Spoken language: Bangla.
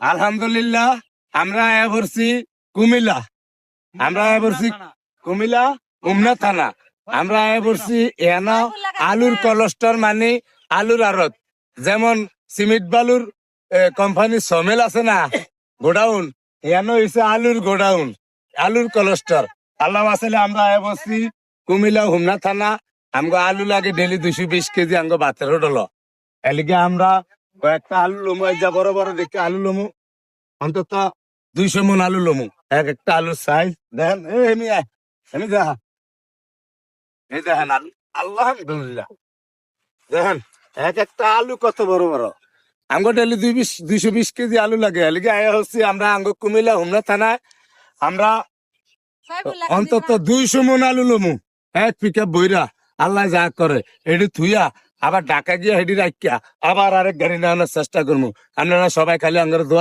আলহামদুলিল্লাহ আমরা করছি কুমিল্লা, আমরা করছি কুমিল্লা উমনা থানা। আমরা করছি এনা আলুর কলস্টার মানে আলুর আড়ত, যেমন সিমেন্ট বালুর কোম্পানি সমেল আছে না গোডাউন, এনো হইছে আলুর গোডাউন, আলুর কলস্টার। আল্লাহ আসলে আমরা বসছি কুমিল্লা হুমনা থানা। আমগো আলু লাগে ডেলি 220 কেজি আমগো বাতের হোটল। এলিগে আমরা কয়েকটা আলু লমু, যা বড় বড় দেখে আলু লমু, অন্তত 200 মন আলু লমু। এক একটা আলুর সাইজ দেখেন, এমনি দেখা, এই দেখেন আলু, আলহামদুলিল্লাহ দেখেন এক একটা আলু কত বড় বড়। আমগো ডেলি 220 কেজি আলু লাগে। এলিগে আয়া হচ্ছে আমরা আমগো কুমিল্লা হুমনা থানায় আমরা অন্তত 200 মন আলু লমু, এক পিকআপ বইরা। আল্লাহ যা করে এটি থুইয়া আবার ঢাকা গিয়া হেডি রাখিয়া আবার আরেক গাড়ি নেওয়ানোর চেষ্টা করবো। আপনারা সবাই খালি আঙ্গার দোয়া